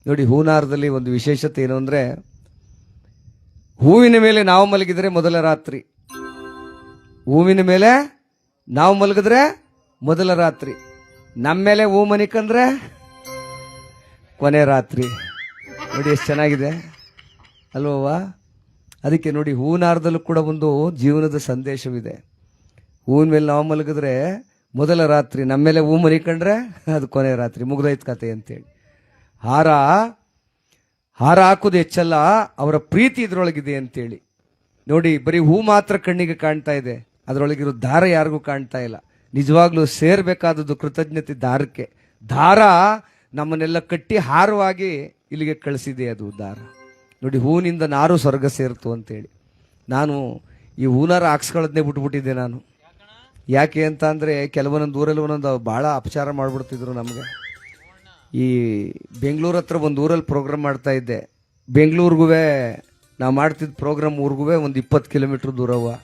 ನೋಡಿ, ಹೂನಾರದಲ್ಲಿ ಒಂದು ವಿಶೇಷತೆ ಏನು ಅಂದರೆ, ಹೂವಿನ ಮೇಲೆ ನಾವು ಮಲಗಿದರೆ ಮೊದಲ ರಾತ್ರಿ, ಹೂವಿನ ಮೇಲೆ ನಾವು ಮಲಗಿದ್ರೆ ಮೊದಲ ರಾತ್ರಿ, ನಮ್ಮ ಮೇಲೆ ಹೂ ಮನಿಕಂದ್ರೆ ಕೊನೆ ರಾತ್ರಿ. ನೋಡಿ ಎಷ್ಟು ಚೆನ್ನಾಗಿದೆ ಅಲ್ವವ್ವ? ಅದಕ್ಕೆ ನೋಡಿ, ಹೂನಾರದಲ್ಲೂ ಕೂಡ ಒಂದು ಜೀವನದ ಸಂದೇಶವಿದೆ. ಹೂವಿನ ಮೇಲೆ ನಾವು ಮಲಗಿದ್ರೆ ಮೊದಲ ರಾತ್ರಿ, ನಮ್ಮ ಮೇಲೆ ಹೂ ಮನಿಕೊಂಡ್ರೆ ಅದು ಕೊನೆ ರಾತ್ರಿ, ಮುಗ್ದೈತ್ ಕತೆ ಅಂತೇಳಿ. ಹಾರ ಹಾಕೋದು ಹೆಚ್ಚಲ್ಲ, ಅವರ ಪ್ರೀತಿ ಇದರೊಳಗಿದೆ ಅಂತೇಳಿ. ನೋಡಿ, ಬರೀ ಹೂ ಮಾತ್ರ ಕಣ್ಣಿಗೆ ಕಾಣ್ತಾ ಇದೆ, ಅದರೊಳಗಿರೋ ದಾರ ಯಾರಿಗೂ ಕಾಣ್ತಾ ಇಲ್ಲ. ನಿಜವಾಗ್ಲೂ ಸೇರ್ಬೇಕಾದದ್ದು ಕೃತಜ್ಞತೆ ದಾರಕ್ಕೆ. ದಾರ ನಮ್ಮನ್ನೆಲ್ಲ ಕಟ್ಟಿ ಹಾರವಾಗಿ ಇಲ್ಲಿಗೆ ಕಳಿಸಿದೆ ಅದು ದಾರ. ನೋಡಿ, ಹೂವಿನಿಂದ ನಾರು ಸ್ವರ್ಗ ಸೇರ್ತು ಅಂತೇಳಿ. ನಾನು ಈ ಹೂನಾರ ಹಾಕ್ಸ್ಕೊಳ್ಳೋದನ್ನೇ ಬಿಟ್ಬಿಟ್ಟಿದ್ದೆ ನಾನು. ಯಾಕೆ ಅಂತ ಅಂದರೆ, ಕೆಲವೊಂದೊಂದು ಊರಲ್ಲಿ ಒಂದೊಂದು ಭಾಳ ಅಪಚಾರ ಮಾಡಿಬಿಡ್ತಿದ್ರು ನಮಗೆ. ಈ ಬೆಂಗಳೂರು ಹತ್ರ ಒಂದು ಊರಲ್ಲಿ ಪ್ರೋಗ್ರಾಮ್ ಮಾಡ್ತಾ ಇದ್ದೆ. ಬೆಂಗಳೂರಿಗೂ ನಾವು ಮಾಡ್ತಿದ್ದ ಪ್ರೋಗ್ರಾಮ್ ಊರಿಗೂ ಒಂದು 20 ಕಿಲೋಮೀಟ್ರ್ ದೂರವ.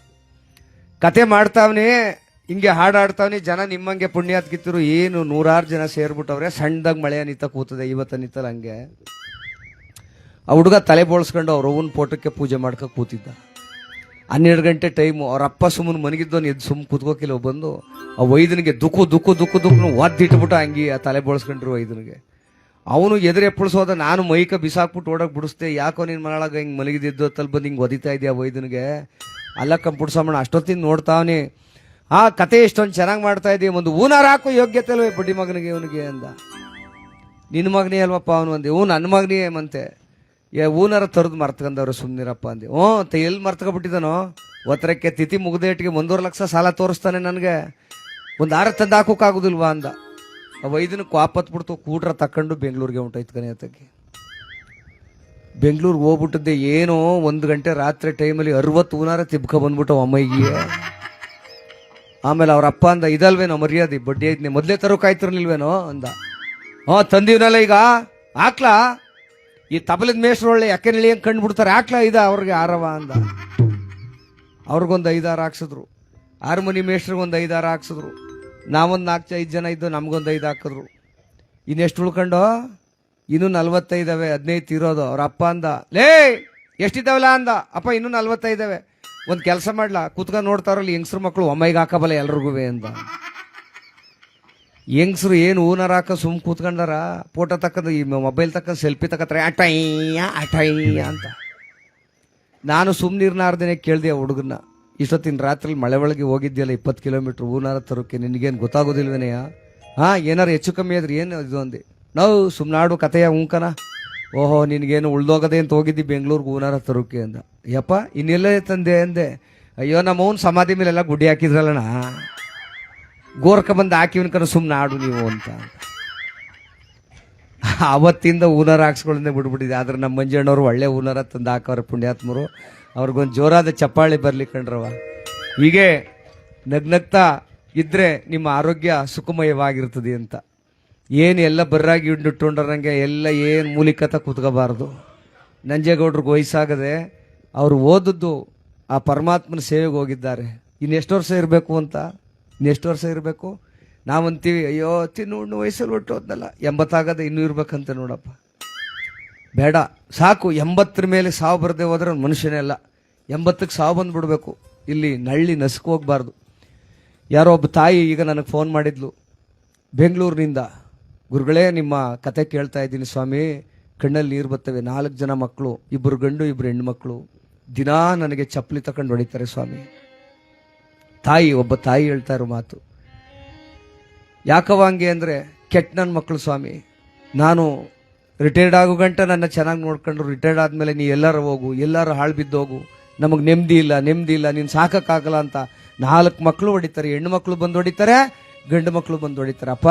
ಕತೆ ಮಾಡ್ತಾವನಿ, ಹಿಂಗೆ ಹಾಡಾಡ್ತಾವನಿ, ಜನ ನಿಮ್ಮಂಗೆ ಪುಣ್ಯಾತ್ಕಿತ್ತರು ಏನು 100 ಜನ ಸೇರ್ಬಿಟ್ಟವ್ರೆ. ಸಣ್ಣದಾಗ ಮಳೆ ನಿಂತ ಕೂತದೆ, ಇವತ್ತು ನಿಂತಲ್ಲ ಹಂಗೆ. ಆ ಹುಡುಗ ತಲೆ ಬೋಳ್ಸ್ಕೊಂಡು ಅವ್ರ ಅವ್ವನ ಫೋಟೋಕ್ಕೆ ಪೂಜೆ ಮಾಡ್ಕೊ ಕೂತಿದ್ದ. 12 ಗಂಟೆ ಟೈಮು. ಅವ್ರ ಅಪ್ಪ ಸುಮ್ಮನೆ ಮನಗಿದ್ದವನು ಎದ್ದು ಸುಮ್ಮನೆ ಕೂತ್ಕೋಕಿಲ್ಲ. ಬಂದು ಆ ವೈದ್ಯನಿಗೆ ದುಕ್ಕು ಒದ್ದಿಟ್ಬಿಟ್ಟು ಹಂಗೆ ಆ ತಲೆ ಬೋಳ್ಸ್ಕೊಂಡ್ರು ವೈದ್ಯನಿಗೆ. ಅವನು ಎದುರು ಎಪ್ಪಳಿಸೋದ, ನಾನು ಮೈಕ ಬಿಸಾಕ್ಬಿಟ್ಟು ಓಡೋಕೆ ಬಿಡಿಸ್ದೆ. ಯಾಕೋ ನಿನ್ನ ಮನೊಳಗ ಹಿಂಗೆ ಮಲಗಿದ್ದು ತಲ್ ಬಂದು ಹಿಂಗೆ ಒದಿತಾ ಇದೆಯಾ ವೈದ್ಯನಿಗೆ? ಅಲ್ಲ ಕಂಪುಡ್ಸೋಣ, ಅಷ್ಟೊತ್ತಿನ ನೋಡ್ತಾವನಿ. ಆ ಕತೆ ಎಷ್ಟೊಂದು ಚೆನ್ನಾಗಿ ಮಾಡ್ತಾ ಇದೀವಿ, ಒಂದು ಹೂನಾರ ಹಾಕೋ ಯೋಗ್ಯತೆ ಅಲ್ವೇ ಬಡ್ಡಿ ಮಗನಿಗೆ ಇವನಿಗೆ ಅಂದ. ನಿನ್ನ ಮಗನೇ ಅಲ್ವಪ್ಪ ಅವನು ಅಂದೆ. ನನ್ನ ಮಗನೇ ಮಂತೆ. ಹೂನಾರ ತರದು ಮರ್ತ್ಕೊಂಡವ್ರು, ಸುಮ್ಮನಿರಪ್ಪ ಅಂದೆ. ಎಲ್ಲಿ ಮರ್ತ್ಕೊಬಿಟ್ಟಿದ್ದಾನೋ? ಒತ್ತರಕ್ಕೆ ತಿಥಿ ಮುಗ್ದೇಟಿಗೆ 1.5 ಲಕ್ಷ ಸಾಲ ತೋರಿಸ್ತಾನೆ ನನಗೆ, ಒಂದು ಆರ ತಂದು ಹಾಕೋಕ್ಕಾಗೋದಿಲ್ವಾ ಅಂದ. ಆ ವೈದ್ಯನ ಕ್ವಾಪತ್ಬಿಡ್ತು, ಕೂಟ್ರ ತಕೊಂಡು ಬೆಂಗಳೂರಿಗೆ ಹೊಂಟೋಯ್ತು ಆತಕ್ಕೆ. ಬೆಂಗಳೂರಿಗೆ ಹೋಗ್ಬಿಟ್ಟಿದ್ದೆ. ಏನೋ 1 ಗಂಟೆ ರಾತ್ರಿ ಟೈಮಲ್ಲಿ 60 ಹೂನಾರ ತಿಬ್ಕ ಬಂದ್ಬಿಟ್ಟು ಅಮ್ಮಯ್ಯಿಗೆ. ಆಮೇಲೆ ಅವ್ರ ಅಪ್ಪ ಅಂದ, ಇದಲ್ವೇನೋ ಮರ್ಯಾದೆ, ಬಡ್ಡಿ ಐದ್ನೆ ಮೊದಲೇ ತರೋಕಾಯ್ತಿರ್ಲಿಲ್ವೇನೋ ಅಂದ. ತಂದೀವನಲ್ಲ, ಈಗ ಹಾಕ್ಲಾ? ಈ ತಬಲದ ಮೇಷ್ಟ್ರು ಒಳ್ಳೆ ಯಾಕೆ ನಿಳಿಯಂಗೆ ಕಂಡುಬಿಡ್ತಾರೆ, ಹಾಕ್ಲಾ ಇದ ಅವ್ರಿಗೆ ಆರವ ಅಂದ. ಅವ್ರಿಗೊಂದು 5-6 ಹಾಕ್ಸಿದ್ರು. ಹಾರ್ಮೋನಿ ಮೇಷ್ಟ್ರಿಗೆ ಒಂದು 5-6 ಹಾಕ್ಸಿದ್ರು. ನಾವೊಂದು 4-5 ಜನ ಇದ್ದು, ನಮ್ಗೊಂದು 5 ಹಾಕಿದ್ರು. ಇನ್ನೆಷ್ಟು ಉಳ್ಕೊಂಡು? ಇನ್ನೂ 45 15 ಇರೋದು. ಅವ್ರ ಅಪ್ಪ ಅಂದ, ಲೇ ಎಷ್ಟಿದ್ದಾವಲ್ಲ ಅಂದ. ಅಪ್ಪ ಇನ್ನೂ 45. ಒಂದು ಕೆಲಸ ಮಾಡ್ಲಾ, ಕೂತ್ಕೊಂಡು ನೋಡ್ತಾರಲ್ಲ ಹೆಂಗಸ್ರು ಮಕ್ಕಳು, ಒಮ್ಮೈಗೆ ಹಾಕಬಲ್ಲ ಎಲ್ರಿಗೂ ಅಂದ. ಹೆಂಗಸ್ರು ಏನು ಹೂನಾರ ಹಾಕ ಸುಮ್ ಕೂತ್ಕೊಂಡಾರ, ಫೋಟೋ ತಕ್ಕಂದು ಈ ಮೊಬೈಲ್ ತಕ್ಕಂದು ಸೆಲ್ಫಿ ತಕ್ಕತ್ತಾರೆ, ಅಟಯ್ಯ ಅಂತ. ನಾನು ಸುಮ್ಮನಿರ್ನಾರ್ದೇನೆ ಕೇಳಿದೆ ಆ ಹುಡುಗನ್ನ, ಇಷ್ಟೊತ್ತಿನ ರಾತ್ರಿ ಮಳೆ ಒಳಗೆ ಹೋಗಿದ್ಯಲ್ಲ 20 ಕಿಲೋಮೀಟ್ರ್ ಹೂನಾರ ತರೋಕ್ಕೆ, ನಿನಗೇನು ಗೊತ್ತಾಗೋದಿಲ್ವೇನೆಯ? ಏನಾರು ಹೆಚ್ಚು ಕಮ್ಮಿ ಆದ್ರೆ ಏನು ಇದು ಅಂದೆ. ನಾವು ಸುಮ್ಮನಾಡು ಕತೆಯ ಉಂಕನ. ಓಹೋ, ನಿನಗೇನು ಉಳ್ದೋಗದೆ ಅಂತ ಹೋಗಿದ್ದಿ ಬೆಂಗಳೂರಿಗೆ ಹೂನಾರ ತರೋಕ್ಕೆ ಅಂದ. ಯಪ್ಪ ಇನ್ನೆಲ್ಲ ತಂದೆ ಅಂದೆ. ಅಯ್ಯೋ, ನಮ್ಮವನ್ ಸಮಾಧಿ ಮೇಲೆಲ್ಲ ಗುಡ್ಡಿ ಹಾಕಿದ್ರಲ್ಲಣ್ಣ, ಗೋರ್ಕ ಬಂದು ಹಾಕಿವನ್ಕನ ಸುಮ್ಮನೆ ಆಡು ನೀವು ಅಂತ. ಅವತ್ತಿಂದ ಹೂನಾರ ಹಾಕ್ಸ್ಕೊಳ್ಳೋದೇ ಬಿಟ್ಬಿಟ್ಟಿದೆ. ಆದ್ರೆ ನಮ್ಮ ಮಂಜಣ್ಣವರು ಒಳ್ಳೆ ಹೂನಾರ ತಂದು ಹಾಕವ್ರ ಪುಣ್ಯಾತ್ಮರು. ಅವ್ರಿಗೊಂದು ಜೋರಾದ ಚಪ್ಪಾಳಿ ಬರ್ಲಿ ಕಣ್ರವ. ಹೀಗೆ ನಗ್ನಗ್ತಾ ಇದ್ರೆ ನಿಮ್ಮ ಆರೋಗ್ಯ ಸುಖಮಯವಾಗಿರ್ತದೆ ಅಂತ. ಏನು ಎಲ್ಲ ಬರ್ರಾಗಿ ಇಟ್ಕೊಂಡ್ರಂಗೆ ಎಲ್ಲ ಏನು ಮೂಲಿಕತ ಕೂತ್ಕೋಬಾರ್ದು. ನಂಜೇಗೌಡ್ರಿಗೆ ವಯಸ್ಸಾಗದೆ, ಅವರು ಓದದ್ದು ಆ ಪರಮಾತ್ಮನ ಸೇವೆಗೆ ಹೋಗಿದ್ದಾರೆ. ಇನ್ನೆಷ್ಟು ವರ್ಷ ಇರಬೇಕು ಅಂತ? ಇನ್ನೆಷ್ಟು ವರ್ಷ ಇರಬೇಕು? ನಾವಂತೀವಿ, ಅಯ್ಯೋ ತಿನ್ನು ವಯಸ್ಸಲ್ಲಿ ಒಟ್ಟು ಹೋದ್ನಲ್ಲ, 80 ಆಗದೆ ಇನ್ನೂ ಇರ್ಬೇಕಂತ. ನೋಡಪ್ಪ, ಬೇಡ, ಸಾಕು. 80 ಮೇಲೆ ಸಾವು ಬರದೆ ಹೋದ್ರೆ ಮನುಷ್ಯನೇ ಅಲ್ಲ. 80ಕ್ಕೆ ಸಾವು ಬಂದುಬಿಡ್ಬೇಕು. ಇಲ್ಲಿ ನಳ್ಳಿ ನಸುಕು ಹೋಗ್ಬಾರ್ದು. ಯಾರೋ ಒಬ್ಬ ತಾಯಿ ಈಗ ನನಗೆ ಫೋನ್ ಮಾಡಿದ್ಲು ಬೆಂಗಳೂರಿನಿಂದ. ಗುರುಗಳೇ, ನಿಮ್ಮ ಕತೆ ಕೇಳ್ತಾ ಇದ್ದೀನಿ ಸ್ವಾಮಿ, ಕಣ್ಣಲ್ಲಿ ನೀರು ಬರ್ತವೆ. 4 ಜನ ಮಕ್ಕಳು, 2 ಗಂಡು 2 ಹೆಣ್ಮಕ್ಳು. ದಿನಾ ನನಗೆ ಚಪ್ಪಲಿ ತಕೊಂಡು ಹೊಡಿತಾರೆ ಸ್ವಾಮಿ. ಒಬ್ಬ ತಾಯಿ ಹೇಳ್ತಾ ಇರೋ ಮಾತು. ಯಾಕವ ಹಂಗೆ ಅಂದರೆ, ಕೆಟ್ಟ ನನ್ನ ಮಕ್ಕಳು ಸ್ವಾಮಿ. ನಾನು ರಿಟೈರ್ಡ್ ಆಗೋ ಗಂಟ ನನ್ನ ಚೆನ್ನಾಗಿ ನೋಡ್ಕೊಂಡ್ರು. ರಿಟೈರ್ಡ್ ಆದಮೇಲೆ ನೀ ಎಲ್ಲಾರು ಹೋಗು, ಎಲ್ಲಾರು ಹಾಳು ಬಿದ್ದೋಗು, ನಮಗೆ ನೆಮ್ಮದಿ ಇಲ್ಲ, ನೀನು ಸಾಕೋಕ್ಕಾಗಲ್ಲ ಅಂತ 4 ಮಕ್ಕಳು ಹೊಡಿತಾರೆ. ಹೆಣ್ಣು ಮಕ್ಕಳು ಬಂದು ಹೊಡಿತಾರೆ, ಗಂಡು ಮಕ್ಕಳು ಬಂದು ಹೊಡಿತಾರೆ. ಅಪ್ಪ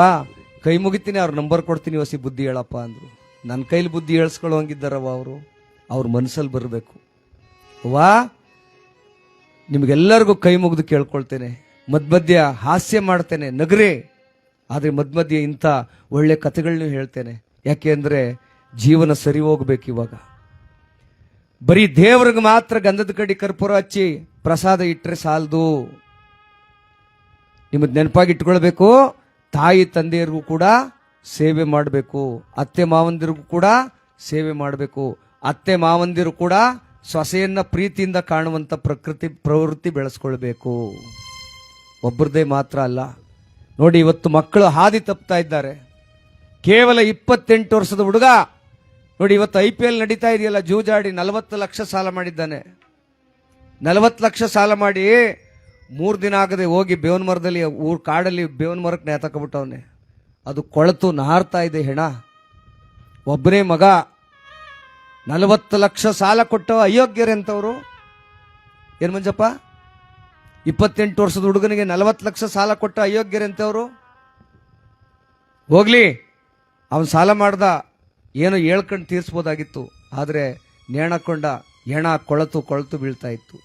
ಕೈ ಮುಗಿತೀನಿ, ಅವ್ರ ನಂಬರ್ ಕೊಡ್ತೀನಿ, ಹೊಸಿ ಬುದ್ಧಿ ಹೇಳಪ್ಪ ಅಂದರು. ನನ್ನ ಕೈಲಿ ಬುದ್ಧಿ ಹೇಳ್ಸ್ಕೊಳ್ಳೋ ಹಂಗಿದ್ದಾರವ ಅವರು. ಅವ್ರ ಮನಸ್ಸಲ್ಲಿ ಬರಬೇಕು. ವಾ, ನಿಮಗೆಲ್ಲರಿಗೂ ಕೈ ಮುಗಿದು ಕೇಳ್ಕೊಳ್ತೇನೆ, ಮಧ್ಯ ಹಾಸ್ಯ ಮಾಡ್ತೇನೆ, ನಗರೇ. ಆದರೆ ಮಧ್ಯ ಇಂಥ ಒಳ್ಳೆ ಕಥೆಗಳನ್ನೂ ಹೇಳ್ತೇನೆ. ಯಾಕೆ ಅಂದರೆ ಜೀವನ ಸರಿ ಹೋಗ್ಬೇಕು. ಇವಾಗ ಬರೀ ದೇವ್ರಿಗೆ ಮಾತ್ರ ಗಂಧದ ಕಡ್ಡಿ ಕರ್ಪೂರ ಹಚ್ಚಿ ಪ್ರಸಾದ ಇಟ್ಟರೆ ಸಾಲದು. ನಿಮ್ಮದು ನೆನಪಾಗಿ ಇಟ್ಕೊಳ್ಬೇಕು. ತಾಯಿ ತಂದೆಯರಿಗೂ ಕೂಡ ಸೇವೆ ಮಾಡಬೇಕು, ಅತ್ತೆ ಮಾವಂದಿರಿಗೂ ಕೂಡ ಸೇವೆ ಮಾಡಬೇಕು. ಅತ್ತೆ ಮಾವಂದಿರು ಕೂಡ ಸೊಸೆಯನ್ನ ಪ್ರೀತಿಯಿಂದ ಕಾಣುವಂತ ಪ್ರವೃತ್ತಿ ಬೆಳೆಸ್ಕೊಳ್ಬೇಕು. ಒಬ್ಬರದೇ ಮಾತ್ರ ಅಲ್ಲ ನೋಡಿ, ಇವತ್ತು ಮಕ್ಕಳು ಹಾದಿ ತಪ್ತಾ ಇದ್ದಾರೆ. ಕೇವಲ 28 ವರ್ಷದ ಹುಡುಗ ನೋಡಿ, ಇವತ್ತು IPL ನಡೀತಾ ಇದೆಯಲ್ಲ, ಜೂಜಾಡಿ 40 ಲಕ್ಷ ಸಾಲ ಮಾಡಿದ್ದಾನೆ. 40 ಲಕ್ಷ ಸಾಲ ಮಾಡಿ 3 ದಿನ ಆಗದೆ ಹೋಗಿ ಬೇವನ ಮರದಲ್ಲಿ, ಕಾಡಲ್ಲಿ ಬೇವನ ಮರಕ್ಕೆ ನೇತಾಕಬಿಟ್ಟವನೆ. ಅದು ಕೊಳತು ನಾರ್ತಾ ಇದೆ ಹೆಣ. ಒಬ್ಬನೇ ಮಗ 40 ಲಕ್ಷ ಸಾಲ ಕೊಟ್ಟವ. ಅಯೋಗ್ಯರೆಂತವ್ರು ಏನ್ ಮಂಜಪ್ಪ? 28 ವರ್ಷದ ಹುಡುಗನಿಗೆ 40 ಲಕ್ಷ ಸಾಲ ಕೊಟ್ಟ ಅಯೋಗ್ಯರೆಂತವ್ರು. ಹೋಗ್ಲಿ, ಅವನ್ ಸಾಲ ಮಾಡ್ದ, ಏನೋ ಹೇಳ್ಕೊಂಡು ತೀರ್ಸ್ಬೋದಾಗಿತ್ತು. ಆದರೆ ನೇಣಕೊಂಡ ಹೆಣ ಕೊಳತು ಕೊಳತು ಬೀಳ್ತಾ ಇತ್ತು.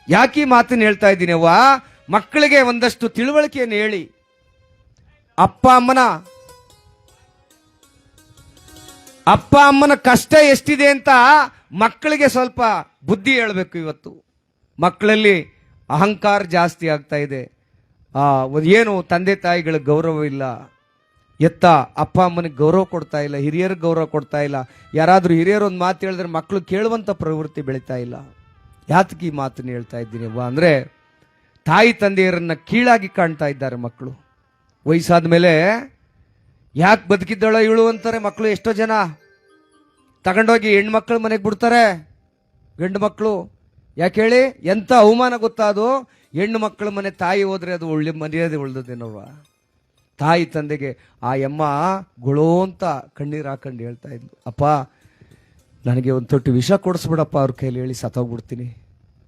ಯಾಕೆ ಈ ಮಾತನ್ನು ಹೇಳ್ತಾ ಇದ್ದೀನಿ ಅವ್ವ? ಮಕ್ಕಳಿಗೆ ಒಂದಷ್ಟು ತಿಳುವಳಿಕೆಯನ್ನು ಹೇಳಿ. ಅಪ್ಪ ಅಮ್ಮನ ಕಷ್ಟ ಎಷ್ಟಿದೆ ಅಂತ ಮಕ್ಕಳಿಗೆ ಸ್ವಲ್ಪ ಬುದ್ಧಿ ಹೇಳಬೇಕು. ಇವತ್ತು ಮಕ್ಕಳಲ್ಲಿ ಅಹಂಕಾರ ಜಾಸ್ತಿ ಆಗ್ತಾ ಇದೆ. ಏನು ತಂದೆ ತಾಯಿಗಳ ಗೌರವ ಇಲ್ಲ, ಎತ್ತ ಅಪ್ಪ ಅಮ್ಮನಿಗೆ ಗೌರವ ಕೊಡ್ತಾ ಇಲ್ಲ, ಹಿರಿಯರಿಗೆ ಗೌರವ ಕೊಡ್ತಾ ಇಲ್ಲ. ಯಾರಾದರೂ ಹಿರಿಯರು ಒಂದು ಮಾತು ಹೇಳಿದ್ರೆ ಮಕ್ಕಳು ಕೇಳುವಂಥ ಪ್ರವೃತ್ತಿ ಬೆಳೀತಾ ಇಲ್ಲ. ಯಾತಕ್ಕೆ ಈ ಮಾತನ್ನು ಹೇಳ್ತಾ ಇದ್ದೀನಿ ಅಂದರೆ, ತಾಯಿ ತಂದೆಯರನ್ನ ಕೀಳಾಗಿ ಕಾಣ್ತಾ ಇದ್ದಾರೆ ಮಕ್ಕಳು. ವಯಸ್ಸಾದ ಮೇಲೆ ಯಾಕೆ ಬದುಕಿದ್ದಳೋ ಇವಳು ಅಂತಾರೆ ಮಕ್ಕಳು. ಎಷ್ಟೋ ಜನ ತಗೊಂಡೋಗಿ ಹೆಣ್ಮಕ್ಳು ಮನೆಗೆ ಬಿಡ್ತಾರೆ, ಗಂಡು ಮಕ್ಕಳು. ಯಾಕೆ ಹೇಳಿ? ಎಂಥ ಅವಮಾನ ಗೊತ್ತಾ ಅದು? ಹೆಣ್ಣು ಮಕ್ಕಳ ಮನೆ ತಾಯಿ ಹೋದ್ರೆ ಅದು ಒಳ್ಳೆ ಮರ್ಯಾದೆ ಉಳ್ದದೇನವ್ವ. ತಾಯಿ ತಂದೆಗೆ ಆ ಅಮ್ಮ ಗುಳೋ ಅಂತ ಕಣ್ಣೀರು ಹಾಕೊಂಡು ಹೇಳ್ತಾ ಇದ್ಲು, ಅಪ್ಪ ನನಗೆ ಒಂದು ತೊಟ್ಟು ವಿಷ ಕೊಡಿಸ್ಬಿಡಪ್ಪ, ಅವ್ರ ಕೈಲಿ ಹೇಳಿ ಸತ್ತೋಗ್ಬಿಡ್ತೀನಿ,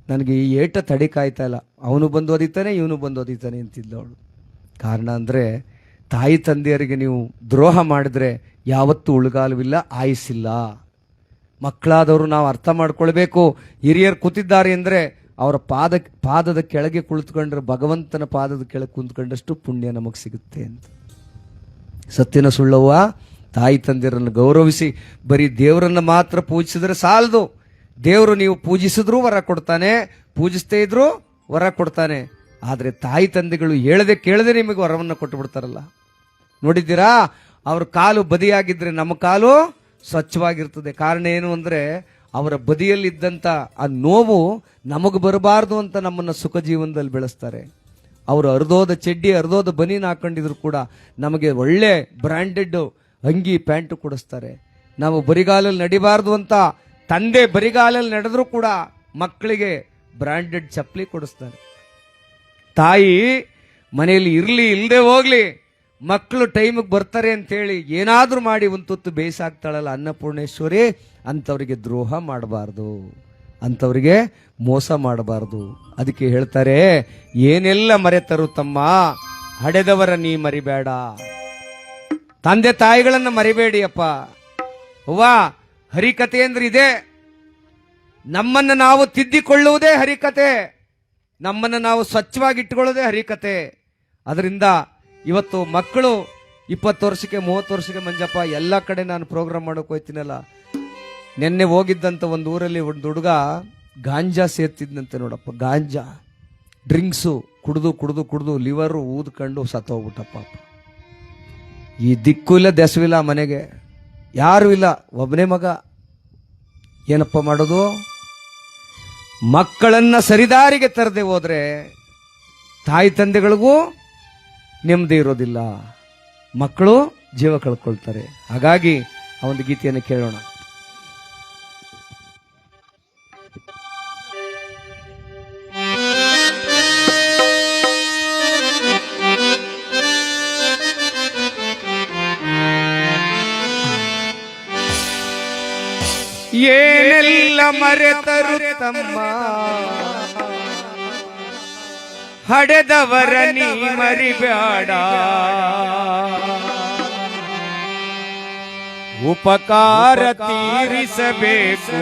ನನಗೆ ಈ ಏಟ ತಡಿಕಾಯ್ತಾ ಇಲ್ಲ, ಅವನು ಬಂದು ಓದಿತಾನೆ ಇವನು ಬಂದು ಓದಿತಾನೆ ಅಂತಿದ್ಲು ಅವಳು. ಕಾರಣ ಅಂದರೆ, ತಾಯಿ ತಂದೆಯರಿಗೆ ನೀವು ದ್ರೋಹ ಮಾಡಿದ್ರೆ ಯಾವತ್ತೂ ಉಳುಗಾಲವಿಲ್ಲ, ಆಯುಸ್ಸಿಲ್ಲ. ಮಕ್ಕಳಾದವರು ನಾವು ಅರ್ಥ ಮಾಡ್ಕೊಳ್ಬೇಕು. ಹಿರಿಯರು ಕೂತಿದ್ದಾರೆ ಅಂದರೆ ಅವರ ಪಾದದ ಕೆಳಗೆ ಕುಳಿತುಕೊಂಡ್ರೆ ಭಗವಂತನ ಪಾದದ ಕೆಳಗೆ ಕುಂತ್ಕೊಂಡಷ್ಟು ಪುಣ್ಯ ನಮಗೆ ಸಿಗುತ್ತೆ ಅಂತ. ಸತ್ಯನ ಸುಳ್ಳವ್ವ? ತಾಯಿ ತಂದೆಯರನ್ನು ಗೌರವಿಸಿ ಬರೀ ದೇವರನ್ನು ಮಾತ್ರ ಪೂಜಿಸಿದ್ರೆ ಸಾಲದು. ದೇವರು ನೀವು ಪೂಜಿಸಿದ್ರೂ ವರ ಕೊಡ್ತಾನೆ, ಪೂಜಿಸ್ತೇ ಇದ್ರೂ ವರ ಕೊಡ್ತಾನೆ. ಆದರೆ ತಾಯಿ ತಂದೆಗಳು ಹೇಳದೆ ಕೇಳದೆ ನಿಮಗೆ ವರವನ್ನು ಕೊಟ್ಟು ಬಿಡ್ತಾರಲ್ಲ, ನೋಡಿದ್ದೀರಾ? ಅವ್ರ ಕಾಲು ಬದಿಯಾಗಿದ್ರೆ ನಮ್ಮ ಕಾಲು ಸ್ವಚ್ಛವಾಗಿರ್ತದೆ. ಕಾರಣ ಏನು ಅಂದರೆ, ಅವರ ಬದಿಯಲ್ಲಿದ್ದಂಥ ಆ ನೋವು ನಮಗೆ ಬರಬಾರ್ದು ಅಂತ ನಮ್ಮನ್ನು ಸುಖ ಜೀವನದಲ್ಲಿ ಬೆಳೆಸ್ತಾರೆ. ಅವರು ಅರ್ಧೋದ ಚಡ್ಡಿ ಅರ್ಧೋದ ಬನೀನ್ ಹಾಕೊಂಡಿದ್ರು ಕೂಡ ನಮಗೆ ಒಳ್ಳೆ ಬ್ರ್ಯಾಂಡೆಡ್ ಅಂಗಿ ಪ್ಯಾಂಟು ಕೊಡಿಸ್ತಾರೆ. ನಾವು ಬರಿಗಾಲಲ್ಲಿ ನಡಿಬಾರ್ದು ಅಂತ ತಂದೆ ಬರಿಗಾಲಲ್ಲಿ ನಡೆದ್ರೂ ಕೂಡ ಮಕ್ಕಳಿಗೆ ಬ್ರ್ಯಾಂಡೆಡ್ ಚಪ್ಪಲಿ ಕೊಡಿಸ್ತಾರೆ. ತಾಯಿ ಮನೆಯಲ್ಲಿ ಇರಲಿ ಇಲ್ಲದೆ ಹೋಗ್ಲಿ, ಮಕ್ಕಳು ಟೈಮಿಗೆ ಬರ್ತಾರೆ ಅಂತೇಳಿ ಏನಾದರೂ ಮಾಡಿ ಒಂದು ತುತ್ತು ಬೇಯಿಸಾಕ್ತಾಳಲ್ಲ ಅನ್ನಪೂರ್ಣೇಶ್ವರಿ, ಅಂಥವ್ರಿಗೆ ದ್ರೋಹ ಮಾಡಬಾರ್ದು, ಅಂಥವ್ರಿಗೆ ಮೋಸ ಮಾಡಬಾರ್ದು. ಅದಕ್ಕೆ ಹೇಳ್ತಾರೆ, ಏನೆಲ್ಲ ಮರೆತರು ತಮ್ಮ ಹಡೆದವರ ನೀ ಮರಿಬೇಡ. ತಂದೆ ತಾಯಿಗಳನ್ನ ಮರಿಬೇಡಿ ಅಪ್ಪ. ಅವ್ವ, ಹರಿಕತೆ ಅಂದ್ರೆ ಇದೆ. ನಮ್ಮನ್ನು ನಾವು ತಿದ್ದಿಕೊಳ್ಳುವುದೇ ಹರಿಕತೆ, ನಮ್ಮನ್ನು ನಾವು ಸ್ವಚ್ಛವಾಗಿ ಇಟ್ಟುಕೊಳ್ಳೋದೇ ಹರಿಕತೆ. ಅದರಿಂದ ಇವತ್ತು ಮಕ್ಕಳು 20 ವರ್ಷಕ್ಕೆ 30 ವರ್ಷಕ್ಕೆ ಮಂಜಪ್ಪ ಎಲ್ಲ ಕಡೆ ನಾನು ಪ್ರೋಗ್ರಾಮ್ ಮಾಡೋಕೆ ಹೋಗ್ತೀನಲ್ಲ, ನಿನ್ನೆ ಹೋಗಿದ್ದಂಥ ಒಂದು ಊರಲ್ಲಿ ಒಂದು ಹುಡುಗ ಗಾಂಜಾ ಸೇರ್ತಿದ್ದಂತೆ ನೋಡಪ್ಪ. ಗಾಂಜಾ ಡ್ರಿಂಕ್ಸು ಕುಡಿದು ಕುಡಿದು ಕುಡಿದು ಲಿವರು ಊದ್ಕೊಂಡು ಸತ್ತೋಗ್ಬಿಟ್ಟಪ್ಪ. ಈ ದಿಕ್ಕು ಇಲ್ಲ ದೆಸವಿಲ್ಲ, ಮನೆಗೆ ಯಾರು ಇಲ್ಲ, ಒಬ್ಬನೇ ಮಗ. ಏನಪ್ಪ ಮಾಡೋದು? ಮಕ್ಕಳನ್ನ ಸರಿದಾರಿಗೆ ತರದೆ ಹೋದ್ರೆ ತಾಯಿ ತಂದೆಗಳಿಗೂ ನೆಮ್ಮದಿ ಇರೋದಿಲ್ಲ, ಮಕ್ಕಳು ಜೀವ ಕಳ್ಕೊಳ್ತಾರೆ. ಹಾಗಾಗಿ ಆ ಒಂದು ಗೀತೆಯನ್ನು ಕೇಳೋಣ. ಏನೆಲ್ಲ ಮರೆತರು ತಮ್ಮ ಹಡೆದವರ ನೀ ಮರಿಬೇಡ, ಉಪಕಾರ ತೀರಿಸಬೇಕು,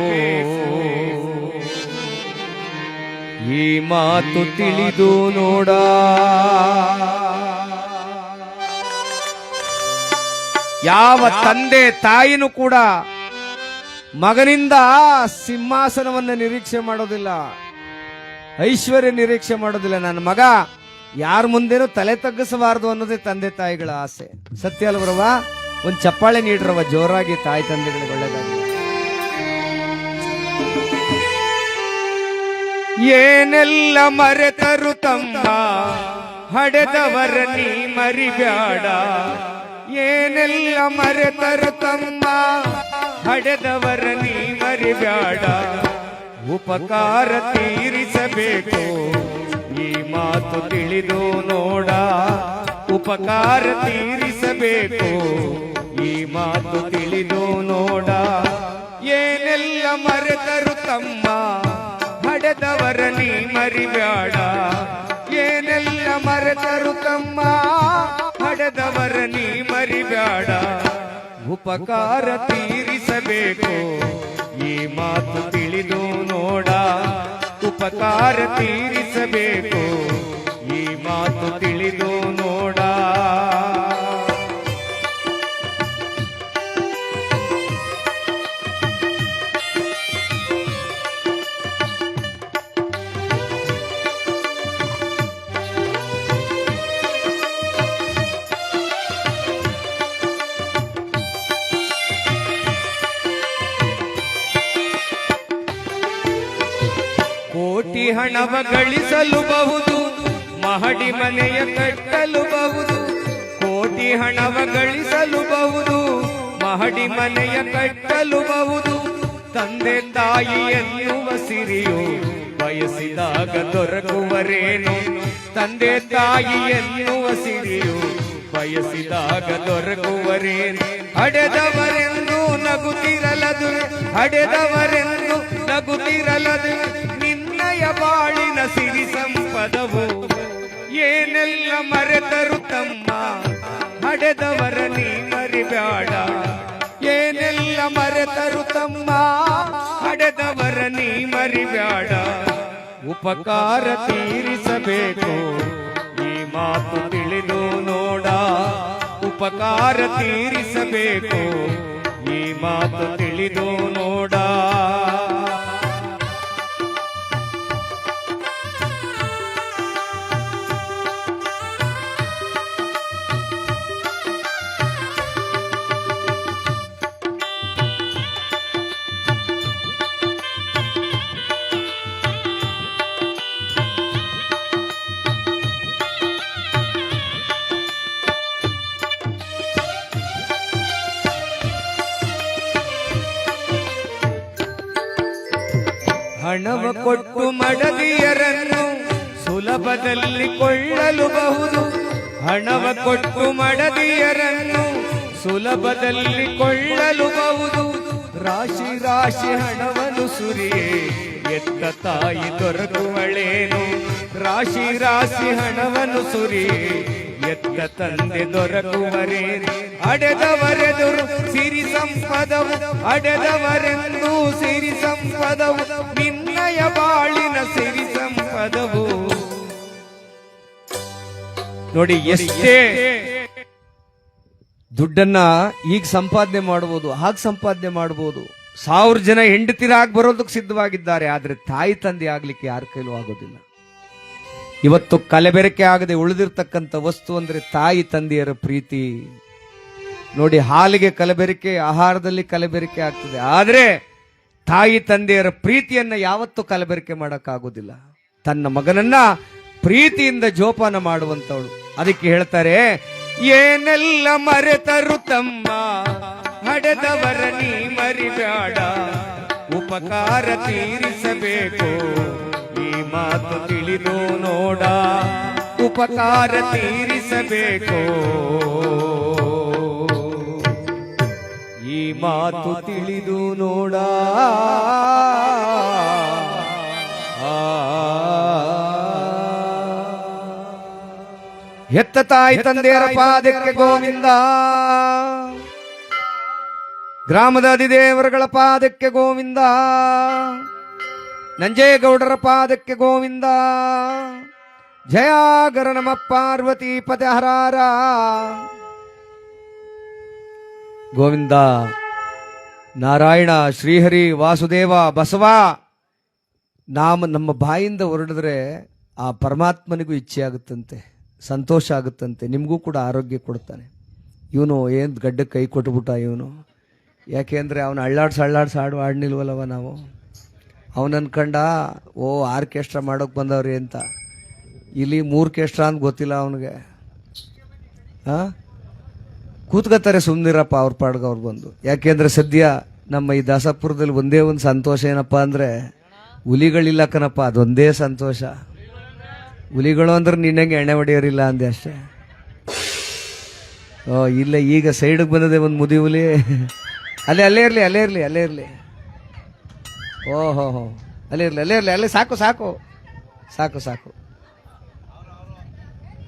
ಈ ಮಾತು ತಿಳಿದು ನೋಡ. ಯಾವ ತಂದೆ ತಾಯಿನೂ ಕೂಡ ಮಗನಿಂದ ಸಿಂಹಾಸನವನ್ನು ನಿರೀಕ್ಷೆ ಮಾಡೋದಿಲ್ಲ, ಐಶ್ವರ್ಯ ನಿರೀಕ್ಷೆ ಮಾಡೋದಿಲ್ಲ. ನನ್ನ ಮಗ ಯಾರ ಮುಂದೇನೂ ತಲೆ ತಗ್ಗಿಸಬಾರದು ಅನ್ನೋದೇ ತಂದೆ ತಾಯಿಗಳ ಆಸೆ. ಸತ್ಯ ಅಲ್ವರವ? ಒಂದು ಚಪ್ಪಾಳೆ ನೀಡ್ರವ ಜೋರಾಗಿ ತಾಯಿ ತಂದೆಗಳಿಗೆ ಒಳ್ಳೇದಾಗಲಿ. ಏನೆಲ್ಲ ಮರೆತರು ತಮ್ಮ ಹಡೆದವರ ನೀ ಮರಿಬ್ಯಾಡ. ಏನೆಲ್ಲ ಮರೆತರು ತಮ್ಮ ಹಡೆದವರ ನೀ ಮರಿಬ್ಯಾಡ. ಉಪಕಾರ ತೀರಿಸಬೇಕು ಈ ಮಾತು ತಿಳಿದು ನೋಡ. ಉಪಕಾರ ತೀರಿಸಬೇಕು ಈ ಮಾತು ತಿಳಿದು ನೋಡ. ಏನೆಲ್ಲ ಮರೆತರು ತಮ್ಮ ಹಡೆದವರ ನೀ ಮರಿಬ್ಯಾಡ. ಏನೆಲ್ಲ ಮರೆತರು ತಮ್ಮ ಹಡೆದವರ ನೀ ಮರಿಬ್ಯಾಡ. ಉಪಕಾರ ತೀರಿಸಬೇಕು ಈ ಮಾತು ತಿಳಿದು ನೋಡ. ಉಪಕಾರ ತೀರಿಸಬೇಕು ಈ ಮಾತು ತಿಳಿದು ನೋಡ. ಕೋಟಿ ಹಣವ ಗಳಿಸಲು ಬಹುದು, ಮಹಡಿ ಮನೆಯ ಕಟ್ಟಲು ಬಹುದು. ಕೋಟಿ ಹಣವ ಗಳಿಸಲು ಬಹುದು, ಮಹಡಿ ಮನೆಯ ಕಟ್ಟಲು ಬಹುದು. ತಂದೆ ತಾಯಿ ಎನ್ನುವ ಸಿರಿಯು ಬಯಸಿದಾಗ ದೊರಕುವರೇನು. ತಂದೆ ತಾಯಿ ಎನ್ನುವ ಸಿರಿಯು ಬಯಸಿದಾಗ ದೊರಕುವರೇನು. ಹಡೆದವರೆಂದು ನಗುತ್ತಿರಲದು, ಹಡೆದವರೆಂದು ನಗುತ್ತಿರಲದು ನಿನ್ನಯ ಬಾಳಿನ ಸಿರಿ ಸಂಪದವು. ಏನೆಲ್ಲ ಮರೆತರು ತಮ್ಮ ಹಡೆದವರ ನೀ ಮರಿಬ್ಯಾಡ. ಏನೆಲ್ಲ ಮರೆತರು ತಮ್ಮ ಹಡೆದವರ ನೀ ಮರಿಬ್ಯಾಡ. ಉಪಕಾರ ತೀರಿಸಬೇಕು ಈ ಮಾತು ತಿಳಿದು ನೋಡ. ಉಪಕಾರ ತೀರಿಸಬೇಕು ಈ ಮಾತು ತಿಳಿದು ನೋಡ. ಹಣವ ಕೊಟ್ಟು ಮಡದಿಯರನ್ನು ಸುಲಭದಲ್ಲಿ ಕೊಳ್ಳಲು ಬಹುದು. ಹಣವ ಕೊಟ್ಟು ಮಡದಿಯರನ್ನು ಸುಲಭದಲ್ಲಿ ಕೊಳ್ಳಲು ಬಹುದು. ರಾಶಿ ರಾಶಿ ಹಣವನ್ನು ಸುರಿಯೇ ಎತ್ತ ತಾಯಿ ದೊರಕುವಳೇನು. ರಾಶಿ ರಾಶಿ ಹಣವನ್ನು ಸುರಿಯೇ ಎತ್ತ ತಂದೆ ದೊರಕುವರೇನು. ಅಡೆದವರೆದುರು ಸಿರಿ ಸಂಪದವು, ಅಡೆದವರೆಂದು ಸಿರಿ ಸಂಪದವು ನಿನ್ನಯ ಬಾಳಿನ ಸಿರಿ ಸಂಪದವು. ನೋಡಿ, ಎಷ್ಟೇ ದುಡ್ಡನ್ನ ಈಗ ಸಂಪಾದನೆ ಮಾಡಬಹುದು, ಹಾಗೆ ಸಂಪಾದನೆ ಮಾಡಬಹುದು. 1000 ಜನ ಹೆಂಡತಿರಾಗಿ ಬರೋದಕ್ಕೆ ಸಿದ್ಧವಾಗಿದ್ದಾರೆ. ಆದ್ರೆ ತಾಯಿ ತಂದೆ ಆಗ್ಲಿಕ್ಕೆ ಯಾರ ಕೈಲೂ ಆಗೋದಿಲ್ಲ. ಇವತ್ತು ಕಲಬೆರಕೆ ಆಗದೆ ಉಳಿದಿರ್ತಕ್ಕಂಥ ವಸ್ತು ಅಂದ್ರೆ ತಾಯಿ ತಂದೆಯರ ಪ್ರೀತಿ. ನೋಡಿ, ಹಾಲಿಗೆ ಕಲಬೆರಕೆ, ಆಹಾರದಲ್ಲಿ ಕಲಬೆರಕೆ ಆಗ್ತದೆ. ಆದ್ರೆ ತಾಯಿ ತಂದೆಯರ ಪ್ರೀತಿಯನ್ನ ಯಾವತ್ತೂ ಕಲಬೆರಕೆ ಮಾಡಕ್ಕಾಗೋದಿಲ್ಲ. ತನ್ನ ಮಗನನ್ನ ಪ್ರೀತಿಯಿಂದ ಜೋಪಾನ ಮಾಡುವಂತವಳು. ಅದಕ್ಕೆ ಹೇಳ್ತಾರೆ, ಏನೆಲ್ಲ ಮರೆತರು ತಮ್ಮ ಹಡೆದವರ ನೀ ಮರಿಬ್ಯಾಡ. ಉಪಕಾರ ತೀರಿಸಬೇಕು ಈ ಮಾತು ತಿಳಿದು ನೋಡ. ಉಪಕಾರ ತೀರಿಸಬೇಕು ಈ ಮಾತು ತಿಳಿದು ನೋಡ. ಹೆತ್ತ ತಾಯಿ ತಂದೆಯರ ಪಾದಕ್ಕೆ ಗೋವಿಂದ. ಗ್ರಾಮದ ಅಧಿದೇವರುಗಳ ಪಾದಕ್ಕೆ ಗೋವಿಂದ. ನಂಜೇಗೌಡರ ಪಾದಕ್ಕೆ ಗೋವಿಂದ. ಜಯಾಗರ ನಮ ಪಾರ್ವತಿ ಪದಹರಾರ ಗೋವಿಂದ. ನಾರಾಯಣ, ಶ್ರೀಹರಿ, ವಾಸುದೇವ, ಬಸವ ನಮ್ಮ ಬಾಯಿಂದ ಹೊರಡಿದ್ರೆ ಆ ಪರಮಾತ್ಮನಿಗೂ ಇಚ್ಛೆ ಆಗುತ್ತಂತೆ, ಸಂತೋಷ ಆಗುತ್ತಂತೆ, ನಿಮಗೂ ಕೂಡ ಆರೋಗ್ಯ ಕೊಡ್ತಾನೆ. ಇವನು ಏನು ಗಡ್ಡಕ್ಕೆ ಕೈ ಕೊಟ್ಬಿಟ್ಟ ಇವನು. ಯಾಕೆಂದರೆ ಅವನು ಅಳ್ಳಾಡ್ಸ್ ಹಾಡು ಆಡ್ನಿಲ್ವಲ್ಲವ ನಾವು. ಅವನು ಅನ್ಕಂಡ ಓ ಆರ್ಕೆಸ್ಟ್ರಾ ಮಾಡೋಕೆ ಬಂದವ್ರಿ ಅಂತ. ಇಲ್ಲಿ 3 ಕೆಸ್ಟ್ರಾ ಅಂತ ಗೊತ್ತಿಲ್ಲ ಅವನಿಗೆ. ಹಾಂ, ಕೂತ್ಕೋತಾರೆ ಸುಮ್ಮನಿರಪ್ಪ ಅವ್ರ ಪಾಡ್ಗೆ ಅವ್ರು ಬಂದು. ಯಾಕೆಂದರೆ ಸದ್ಯ ನಮ್ಮ ಈ ದಾಸಪುರದಲ್ಲಿ ಒಂದೇ ಒಂದು ಸಂತೋಷ ಏನಪ್ಪ ಅಂದರೆ ಹುಲಿಗಳಿಲ್ಲ ಕಣಪ್ಪ, ಅದೊಂದೇ ಸಂತೋಷ. ಹುಲಿಗಳು ಅಂದ್ರೆ ನಿನ್ನಂಗೆ ಎಣ್ಣೆ ಹೊಡೆಯೋರಿಲ್ಲ ಅಂದೆ ಅಷ್ಟೇ. ಓ ಇಲ್ಲ, ಈಗ ಸೈಡಿಗೆ ಬಂದದೆ ಒಂದು ಮುದಿ ಹುಲಿ. ಅಲ್ಲೇ ಇರಲಿ. ಓಹೋ ಅಲ್ಲೇ ಇರಲಿ ಅಲ್ಲೇ ಸಾಕು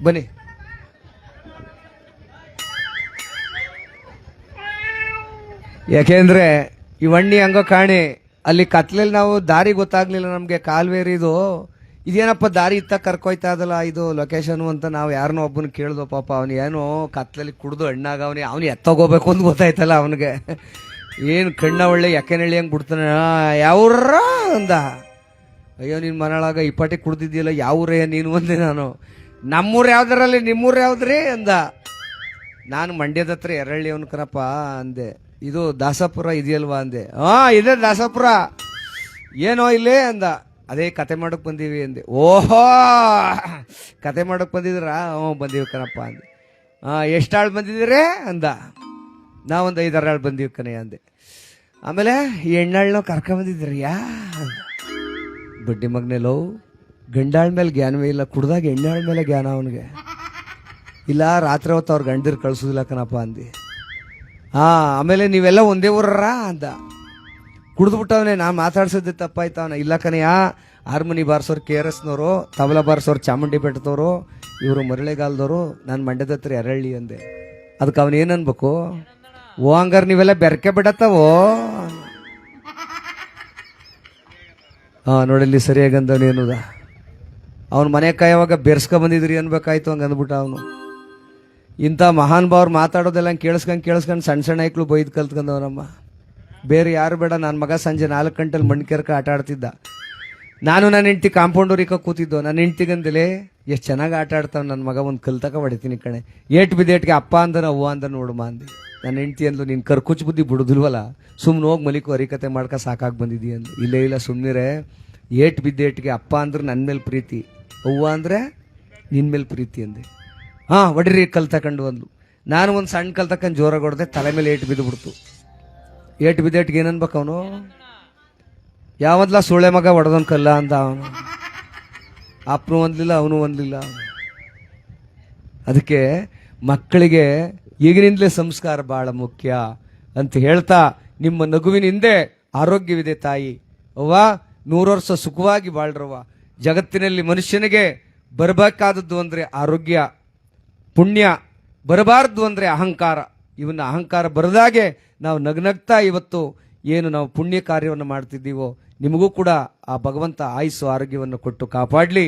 ಬನ್ನಿ. ಯಾಕೆಂದ್ರೆ ಈ ವಣ್ಣಿ ಹಂಗೋ ಕಾಣಿ ಅಲ್ಲಿ ಕತ್ಲಲ್ಲಿ ನಾವು ದಾರಿ ಗೊತ್ತಾಗ್ಲಿಲ್ಲ ನಮಗೆ, ಕಾಲ್ವೇರಿದು ಇದೇನಪ್ಪ ದಾರಿ ಇತ್ತ ಕರ್ಕೊಯ್ತಾ ಅದಲ್ಲ ಇದು ಲೊಕೇಶನ್ ಅಂತ ನಾವು ಯಾರನ್ನೋ ಒಬ್ಬನ ಕೇಳ್ದೋ. ಪಾಪ ಅವನು ಏನೋ ಕತ್ಲಲ್ಲಿ ಕುಡ್ದು ಹಣ್ಣಾಗ ಅವನು ಎತ್ತೋಗೋಬೇಕು ಅಂತ ಗೊತ್ತಾಯ್ತಲ್ಲ ಅವನಿಗೆ. ಏನು ಕಣ್ಣ ಒಳ್ಳೆ ಯಾಕೆನಳ್ಳಿ ಹಂಗೆ ಬಿಡ್ತಾನೆ. ಯಾವ್ರ ಅಂದ. ಅಯ್ಯೋ ನಿನ್ನ ಮನೆಯೊಳಗ ಇಪ್ಪಟ್ಟಿ ಕುಡ್ದಿದ್ದಿಲ್ಲ, ಯಾವ್ರೇ ನೀನು ಅಂದೆ ನಾನು. ನಮ್ಮೂರು ಯಾವ್ದಾರಲ್ಲಿ ನಿಮ್ಮೂರು ಯಾವ್ದ್ರಿ ಅಂದ. ನಾನು ಮಂಡ್ಯದ ಹತ್ರ ಎರಳ್ಳಿ ಅವನು ಕಣಪ್ಪ ಅಂದೆ. ಇದು ದಾಸಪುರ ಇದೆಯಲ್ವಾ ಅಂದೆ. ಇದೆ ದಾಸಪುರ. ಏನೋ ಇಲ್ಲೇ ಅಂದ. ಅದೇ ಕತೆ ಮಾಡೋಕೆ ಬಂದೀವಿ ಅಂದೆ. ಓಹೋ ಕತೆ ಮಾಡೋಕೆ ಬಂದಿದ್ದೀರಾ? ಬಂದೀವಿ ಕಣಪ್ಪ ಅಂದೆ. ಎಷ್ಟು ಆಳು ಬಂದಿದ್ದೀರಿ ಅಂದ. ನಾವೊಂದು 5-6 ಆಳು ಬಂದೀವಿ ಕಣೆ ಅಂದೆ. ಆಮೇಲೆ ಈ ಹೆಣ್ಣಾಳ್ನೋ ಕರ್ಕೊಂಬಂದಿದ್ರಿ ಯಾ ಅಂದ. ಬಡ್ಡಿ ಮಗನೇಲೋ ಗಂಡಾಳ ಮೇಲೆ ಜ್ಞಾನವೇ ಇಲ್ಲ, ಕುಡ್ದಾಗ ಹೆಣ್ಣಾಳ ಮೇಲೆ ಜ್ಞಾನ ಅವನಿಗೆ ಇಲ್ಲ. ರಾತ್ರಿ ಹೊತ್ತು ಅವ್ರು ಗಂಡರು ಕಳ್ಸೋದಿಲ್ಲ ಕಣಪ್ಪ ಅಂದು. ಆಮೇಲೆ ನೀವೆಲ್ಲ ಒಂದೇ ಊರ್ರ ಅಂದ. ಕುಡಿದ್ಬಿಟ್ಟವನೇ. ನಾನು ಮಾತಾಡ್ಸೋದೇ ತಪ್ಪಾಯ್ತು. ಅವನ ಇಲ್ಲ ಕನೆಯ, ಹಾರ್ಮೋನಿ ಬಾರಿಸೋರು KRSನವರು, ತಬಲಾ ಬಾರಿಸೋರು ಚಾಮುಂಡಿ ಬೆಟ್ಟದವರು, ಇವರು ಮರಳೆಗಾಲದವರು, ನಾನು ಮಂಡ್ಯದ ಹತ್ರ ಎರಳ್ಳಿ ಅಂದೆ. ಅದಕ್ಕೆ ಅವನು ಏನು ಅನ್ಬೇಕು? ಓ ಹಂಗಾರೆ ನೀವೆಲ್ಲ ಬೆರಕೆ ಬಿಡತ್ತವೋ. ನೋಡಲ್ಲಿ ಸರಿಯಾಗಿ ಅಂದವನೇನುದ. ಅವನ ಮನೆ ಕಾಯುವಾಗ ಬೆರ್ಸ್ಕೊ ಬಂದಿದ್ರಿ ಅನ್ಬೇಕಾಯ್ತು. ಹಂಗೆ ಅಂದ್ಬಿಟ್ಟ ಅವನು. ಇಂಥ ಮಹಾನ್ ಭಾವ್ರು ಮಾತಾಡೋದೆಲ್ಲ ಕೇಳಿಸ್ಕೊಂಡು ಸಣ್ಣ ಐಕ್ಳು ಬೈದು ಕಲ್ತ್ಕೊಂಡವನಮ್ಮ. ಬೇರೆ ಯಾರು ಬೇಡ. ನನ್ನ ಮಗ ಸಂಜೆ 4 ಗಂಟೆಲಿ ಮಣ್ಕೆರ್ಕ ಆಟ ಆಡ್ತಿದ್ದ. ನಾನು ನನ್ನ ಹೆಂಡ್ತಿ ಕಾಂಪೌಂಡೂರಿಕ ಕೂತಿದ್ದು. ನನ್ನ ಹೆಂಡ್ತಿಗಂದಲೇ ಎಷ್ಟು ಚೆನ್ನಾಗಿ ಆಟ ಆಡ್ತಾವ ನನ್ನ ಮಗ, ಒಂದು ಕಲ್ತಕ ಹೊಡಿತೀನಿ ಕಣೆ. ಏಟು ಬಿದ್ದೇಟ್ಗೆ ಅಪ್ಪ ಅಂದ ಅವ್ವ ಅಂದ ನೋಡುಮ ಅಂದೆ. ನನ್ನ ಹೆಂಡ್ತಿ ಅಂದ್ಲು, ನೀನು ಕರ್ಕುಚ್ಚು ಬುದ್ಧಿ ಬಿಡುದಿಲ್ವಲ್ಲ, ಸುಮ್ಮನೆ ಹೋಗಿ ಮಲಿಕು ಹರಿಕತೆ ಮಾಡ್ಕ ಸಾಕಾಗಿ ಬಂದಿದ್ದೀ ಅಂದು. ಇಲ್ಲ ಸುಮ್ಮನಿರೆ. ಏಟು ಬಿದ್ದೇಟ್ಗೆ ಅಪ್ಪ ಅಂದ್ರೆ ನನ್ನ ಮೇಲೆ ಪ್ರೀತಿ, ಅವ್ವ ಅಂದರೆ ನಿನ್ನ ಮೇಲೆ ಪ್ರೀತಿ ಅಂದೆ. ಹೊಡಿರಿ ಕಲ್ತಕೊಂಡು ಅಂದ್ಲು. ನಾನು ಒಂದು ಸಣ್ಣ ಕಲ್ತಕೊಂಡು ಜೋರಾಗಿ ಹೊಡೆದೆ, ತಲೆ ಮೇಲೆ ಏಟು ಬಿದ್ದು ಬಿಡ್ತು. ಏಟು ಬಿದ್ದೇಟ್ಗೆ ಏನನ್ಬೇಕು ಅವನು? ಯಾವದ್ಲ ಸುಳೆ ಮಗ ಹೊಡೆದವನ್ ಕಲ್ಲ ಅಂತ ಅವನು. ಅಪ್ಪನೂ ಒಂದ್ಲಿಲ್ಲ, ಅವನು ಒಂದ್ಲಿಲ್ಲ. ಅದಕ್ಕೆ ಮಕ್ಕಳಿಗೆ ಈಗಿನಿಂದಲೇ ಸಂಸ್ಕಾರ ಬಹಳ ಮುಖ್ಯ ಅಂತ ಹೇಳ್ತಾ, ನಿಮ್ಮ ನಗುವಿನ ಹಿಂದೆ ಆರೋಗ್ಯವಿದೆ ತಾಯಿ. ಅವ್ವ 100 ವರ್ಷ ಸುಖವಾಗಿ ಬಾಳ್ರವ್ವ. ಜಗತ್ತಿನಲ್ಲಿ ಮನುಷ್ಯನಿಗೆ ಬರಬೇಕಾದದ್ದು ಅಂದರೆ ಆರೋಗ್ಯ, ಪುಣ್ಯ. ಬರಬಾರ್ದು ಅಂದರೆ ಅಹಂಕಾರ. ಇವನ್ನ ಅಹಂಕಾರ ಬರದಾಗೆ ನಾವು ನಗ್ನಗ್ತಾ ಇವತ್ತು ಏನು ನಾವು ಪುಣ್ಯ ಕಾರ್ಯವನ್ನು ಮಾಡ್ತಿದ್ದೀವೋ, ನಿಮಗೂ ಕೂಡ ಆ ಭಗವಂತ ಆಯುಸ್ಸು ಆರೋಗ್ಯವನ್ನು ಕೊಟ್ಟು ಕಾಪಾಡಲಿ.